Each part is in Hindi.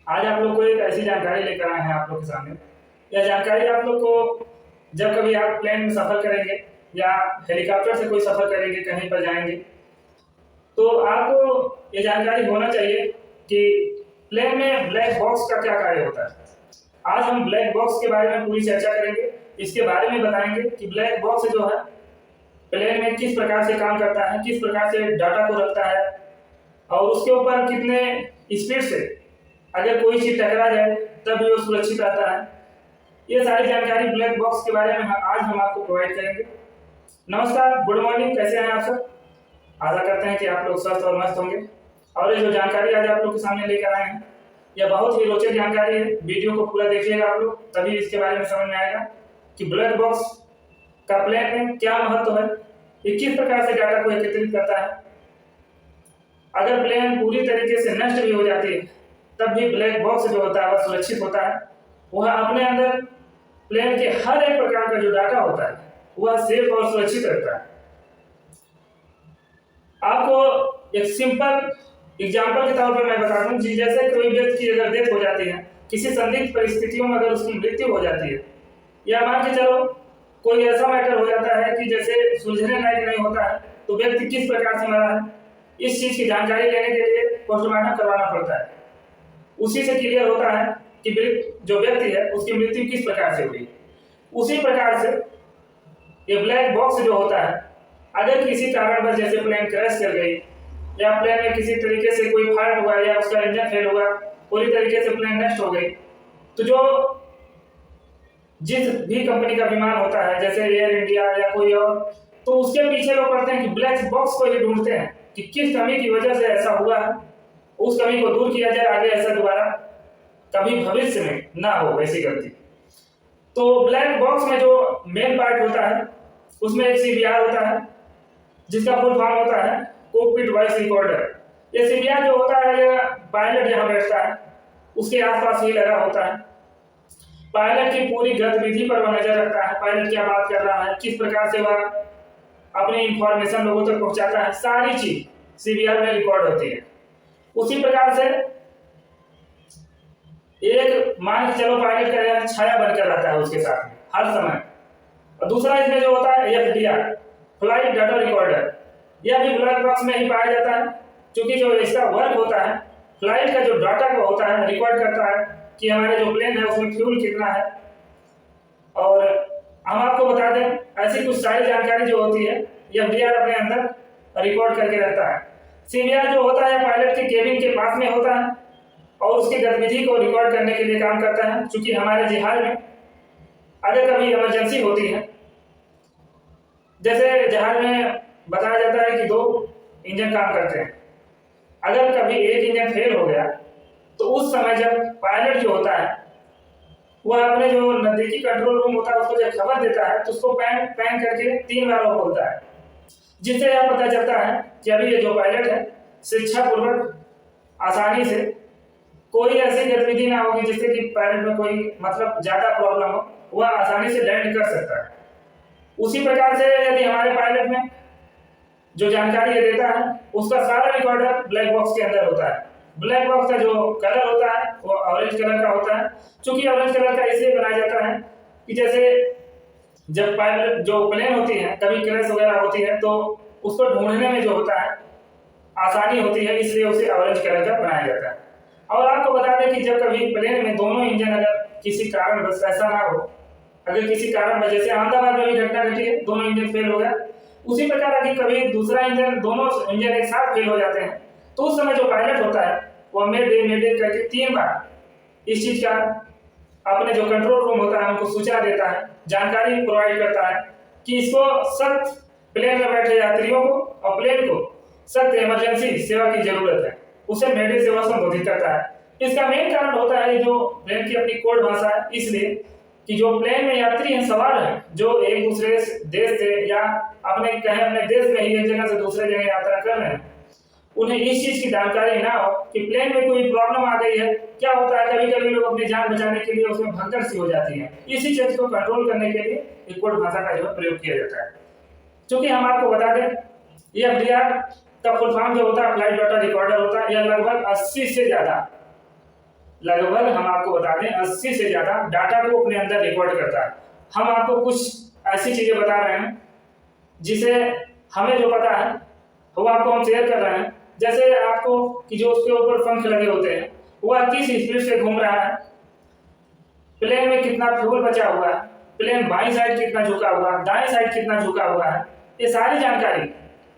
आज आप लोग को एक ऐसी जानकारी लेकर आए हैं आप लोग के सामने। यह जानकारी आप लोग को जब कभी आप प्लेन में सफ़र करेंगे या हेलीकॉप्टर से कोई सफ़र करेंगे, कहीं पर जाएंगे, तो आपको ये जानकारी होना चाहिए कि प्लेन में ब्लैक बॉक्स का क्या कार्य होता है। आज हम ब्लैक बॉक्स के बारे में पूरी चर्चा करेंगे। इसके बारे में बताएंगे कि ब्लैक बॉक्स जो है प्लेन में किस प्रकार से काम करता है, किस प्रकार से डाटा को रखता है और उसके ऊपर कितने स्पीड से अगर कोई चीज टकरा जाए तब भी वो सुरक्षित रहता है। ये सारी जानकारी ब्लैक बॉक्स के बारे में आज हम आपको प्रोवाइड करेंगे। नमस्कार, गुड मॉर्निंग, कैसे हैं आप सब। आशा करते हैं कि आप लोग स्वस्थ और मस्त होंगे। और ये जो जानकारी आज आप लोग के सामने लेकर आए हैं, यह बहुत ही रोचक जानकारी है। वीडियो को पूरा देखिएगा आप लोग, तभी इसके बारे में समझ में आएगा कि ब्लैक बॉक्स का प्लेन में क्या महत्व है, ये किस प्रकार से डाटा को एकत्रित करता है। अगर प्लेन पूरी तरीके से नष्ट भी हो जाती है तब भी ब्लैक बॉक्स जो होता है वह सुरक्षित होता है। वह अपने अंदर प्लेन के हर एक प्रकार का जो डाटा होता है वह सेफ और सुरक्षित रहता है। आपको एक सिंपल एग्जांपल के तौर पर मैं बता दूं कि जैसे कोई व्यक्ति की अगर डेथ हो जाती है, किसी संदिग्ध परिस्थितियों में अगर उसकी मृत्यु हो जाती है, या मान के चलो कोई ऐसा मैटर हो जाता है कि जैसे सुलझने लायक नहीं होता है, तो व्यक्ति किस प्रकार से मरा है इस चीज की जानकारी लेने के लिए पोस्टमार्टम करवाना पड़ता है। उसी से क्लियर होता है कि जो व्यक्ति है उसकी मृत्यु किस प्रकार से हुई। उसी प्रकार से ये ब्लैक बॉक्स जो होता है, अगर किसी कारणवश जैसे प्लेन क्रैश कर गई या प्लेन में किसी तरीके से कोई फॉल्ट हुआ या उसका इंजन फेल हुआ, पूरी तरीके से प्लेन नष्ट हो गई, तो जो जिस भी कंपनी का विमान होता है जैसे एयर इंडिया या कोई और, तो उसके पीछे लोग करते हैं कि ब्लैक बॉक्स को ये ढूंढते हैं कि किस कमी की वजह से ऐसा हुआ है, उस कमी को दूर किया जाए, आगे ऐसा दोबारा कभी भविष्य में ना हो ऐसी गलती। तो ब्लैक बॉक्स में जो मेन पार्ट होता है उसमें एक सीबीआर होता है जिसका फुल फॉर्म होता है कॉकपिट वॉइस रिकॉर्डर। ये सीबीआर जो होता है ये पायलट जहां बैठता है उसके आसपास ही लगा होता है। पायलट की पूरी गतिविधि पर वह नजर रखता है, पायलट क्या बात कर रहा है, किस प्रकार से वह अपनी इंफॉर्मेशन लोगों तक पहुंचाता है, सारी चीज सीबीआर में रिकॉर्ड होती है। उसी प्रकार से एक मान के चलो पायलट का छाया बनकर रहता है उसके साथ में हर समय। और दूसरा इसमें जो होता है एफडीआर, फ्लाइट डाटा रिकॉर्डर, यह भी ब्लैक बॉक्स में ही पाया जाता है, क्योंकि जो इसका वर्क होता है फ्लाइट का जो डाटा को होता है रिकॉर्ड करता है कि हमारे जो प्लेन है उसमें फ्यूल कितना है। और हम आपको बता दें ऐसी कुछ सारी जानकारी जो होती है एफडीआर अपने अंदर रिकॉर्ड करके रखता है। सीबीआर जो होता है पायलट के केबिन के पास में होता है और उसकी गतिविधि को रिकॉर्ड करने के लिए काम करता है। क्योंकि हमारे जहाज में अगर कभी इमरजेंसी होती है, जैसे जहाज में बताया जाता है कि 2 इंजन काम करते हैं, अगर कभी एक इंजन फेल हो गया तो उस समय जब पायलट जो होता है वह अपने जो नजदीकी कंट्रोल रूम होता है उसको जब खबर देता है तो उसको पैन पैन करके 3 बार वो बोलता है, जिससे यह पता चलता है कि अभी ये जो पायलट है शिक्षा पूर्वक आसानी से कोई ऐसी गतिविधि ना होगी जिससे कि पायलट में कोई मतलब ज्यादा प्रॉब्लम हो, वह आसानी से लैंड कर सकता है। उसी प्रकार से यदि हमारे पायलट में जो जानकारी ये देता है उसका सारा रिकॉर्डर ब्लैक बॉक्स के अंदर होता है। ब्लैक बॉक्स का जो कलर होता है वो ऑरेंज कलर का होता है। क्योंकि ऑरेंज कलर का इसलिए बनाया जाता है कि जैसे जब पायलट जो प्लेन होती है कभी क्रैश वगैरह होती है तो उसको ढूंढने में जो होता है आसानी होती है, इसलिए उसे ऑरेंज कलर का बनाया जाता है। और आपको बता दें कि जब कभी प्लेन में दोनों इंजन अगर किसी कारण बस ऐसा ना हो, अगर किसी कारण जैसे अहमदाबाद में भी घटना घटी है, दोनों इंजन फेल हो गया, उसी प्रकार अगर कभी दूसरा इंजन दोनों इंजन एक साथ फेल हो जाते हैं तो उस समय जो पायलट होता है वह मेड करके 3 बार इस चीज का अपने जो कंट्रोल रूम होता है उनको सूचना देता है, जानकारी प्रोवाइड करता है कि इसको सख्त प्लेन में बैठे यात्रियों को और प्लेन को सख्त इमरजेंसी सेवा की जरूरत है, उसे मेडे सेवा संबोधित करता है। इसका मेन कारण होता है जो प्लेन की अपनी कोड भाषा है, इसलिए कि जो प्लेन में यात्री हैं सवार हैं जो एक दूसरे देश से या अपने देश में ही एक जगह से दूसरे जगह यात्रा कर रहे हैं, उन्हें इस चीज की जानकारी ना हो कि प्लेन में कोई प्रॉब्लम आ गई है। क्या होता है कभी कभी लोग अपनी जान बचाने के लिए उसमें भगदड़ सी हो जाती है, इसी चीज को कंट्रोल करने के लिए एक कोड भाषा का जो प्रयोग किया जाता है। क्योंकि हम आपको बता दें ये एफडीआर का फुल फॉर्म जो होता है फ्लाइट डाटा रिकॉर्डर होता है, यह लगभग 80 से ज्यादा लगभग हम आपको बता दें 80 से ज़्यादा डाटा को अपने अंदर रिकॉर्ड करता है। हम आपको कुछ ऐसी चीज़ें बता रहे हैं जिसे हमें जो पता है वो आपको हम शेयर कर रहे हैं। जैसे आपको कि जो उसके ऊपर पंख लगे होते हैं वह किस स्पीड से घूम रहा है, प्लेन में कितना फ्यूल बचा हुआ है, प्लेन बाईं साइड कितना झुका हुआ है, दाएं साइड कितना झुका हुआ है, ये सारी जानकारी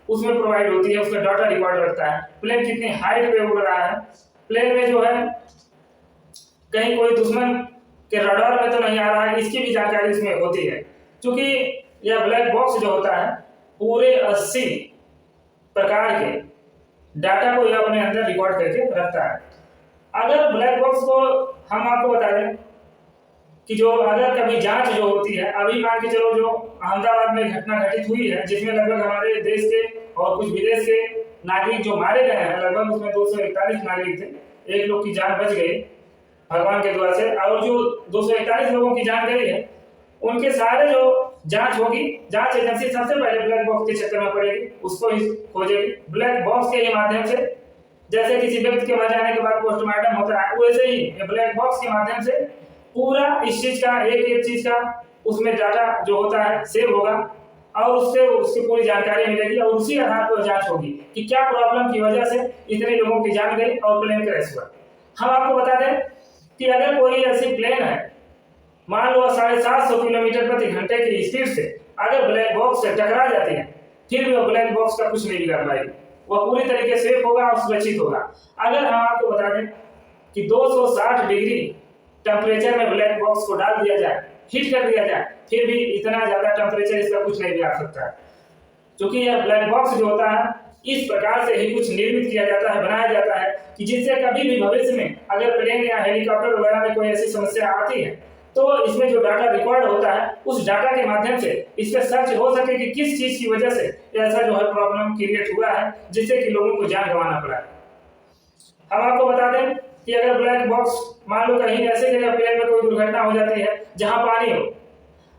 उसमें प्रोवाइड होती है। उसका डाटा रिकॉर्ड रखता है। प्लेन कितनी हाइट पे उड़ रहा है, प्लेन में जो है कहीं कोई दुश्मन के रडार में तो नहीं आ रहा है, इसकी भी जानकारी इसमें होती है। क्योंकि यह ब्लैक बॉक्स जो होता है पूरे 80 प्रकार के डाटा को यह अपने अंदर रिकॉर्ड करके रखता है। अगर ब्लैक बॉक्स को हम आपको बता दें कि जो अगर कभी जांच जो होती है, अभी मान के चलो जो अहमदाबाद में घटना घटित हुई है जिसमें लगभग हमारे देश के और कुछ विदेश के नागरिक जो मारे गए हैं, लगभग उसमें 241 नागरिक थे, एक लोग की जान बच गई भगवान के दुआ से, और जो 241 लोगों की जान गई है उनके सारे जो जांच होगी, जांच एजेंसी सबसे पहले ब्लैक बॉक्स के चक्कर में पड़ेगी, उसको ही खोजेगी। ब्लैक बॉक्स के ही माध्यम से, जैसे किसी व्यक्ति के मर जाने के बाद पोस्टमार्टम होता है, वैसे ही ब्लैक बॉक्स के माध्यम से पूरा इस चीज का एक एक चीज का उसमें डाटा जो होता है सेव होगा और उससे उसकी पूरी जानकारी मिलेगी और उसी आधार पर जांच होगी कि क्या प्रॉब्लम की वजह से इतने लोगों की जान गई और प्लेन क्रैश हुआ। हम आपको बता दें कि अगर कोई ऐसी प्लेन है, मान लो 750 किलोमीटर प्रति घंटे की स्पीड से अगर ब्लैक बॉक्स से टकरा जाती है, फिर भी वो ब्लैक बॉक्स का कुछ नहीं बिगाड़ पाएगी, वह पूरी तरीके से सेफ होगा और सुरक्षित होगा। अगर हम आपको बता दें कि 260 डिग्री टेम्परेचर में ब्लैक बॉक्स को डाल दिया जाए, हीट कर दिया जाए, फिर भी इतना ज्यादा टेम्परेचर इसका कुछ नहीं बिगाड़ सकता है। क्योंकि यह ब्लैक बॉक्स जो होता है इस प्रकार से ही कुछ निर्मित किया जाता है, बनाया जाता है कि जिससे कभी भी भविष्य में अगर प्लेन या हेलीकॉप्टर वगैरह में कोई ऐसी समस्या आती है तो इसमें जो डाटा रिकॉर्ड होता है उस डाटा के माध्यम से इस पर सर्च हो सके कि किस चीज की वजह से ऐसा जो है प्रॉब्लम क्रिएट हुआ है जिससे कि लोगों को जान गंवाना पड़ा है। हम आपको बता दें कि अगर ब्लैक बॉक्स मान लो कहीं ऐसे जगह प्लेन में कोई दुर्घटना हो जाती है जहां पानी हो,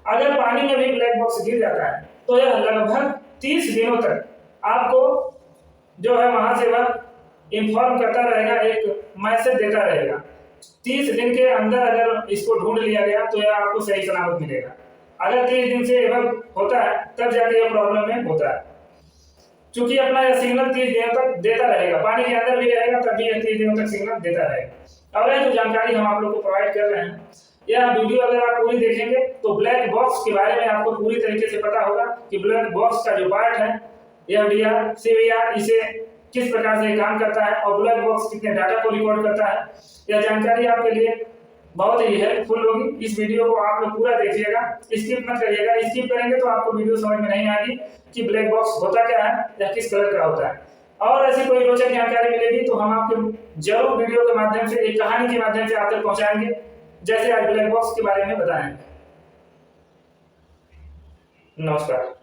अगर पानी में भी ब्लैक बॉक्स गिर जाता है तो यह लगभग 30 दिनों तक आपको जो है वहां से वह इंफॉर्म करता रहेगा, एक मैसेज देता रहेगा। 30 दिन के अंदर अगर इसको ढूंढ लिया गया तो यह आपको सही सलामत मिलेगा। अगर 30 दिन से एबव होता है तब जाके यह प्रॉब्लम में होता है। क्योंकि अपना यह सिग्नल 30 दिनों तक देता रहेगा, पानी के अंदर भी रहेगा तब भी यह 30 दिनों तक सिग्नल देता रहेगा। और यह जो जानकारी हम आप लोग को प्रोवाइड कर रहे हैं, यह वीडियो अगर आप पूरी देखेंगे तो ब्लैक बॉक्स के बारे में आपको पूरी तरीके से पता होगा कि ब्लैक बॉक्स का जो पार्ट है एफडीआर, सीवीआर, इसे किस प्रकार से काम करता है और ब्लैक बॉक्स कितने डाटा को रिकॉर्ड करता है। यह जानकारी आपके लिए बहुत ही हेल्पफुल होगी। इस वीडियो को आप लोग पूरा देखिएगा, स्किप मत करिएगा। स्किप करेंगे तो आपको वीडियो समझ में नहीं आएगी कि ब्लैक बॉक्स होता क्या है या किस कलर का होता है। और ऐसी कोई रोचक जानकारी मिलेगी तो हम आपको जरूर वीडियो के माध्यम से, एक कहानी के माध्यम से आप तक पहुंचाएंगे, जैसे आज ब्लैक बॉक्स के बारे में बताएंगे। नमस्कार।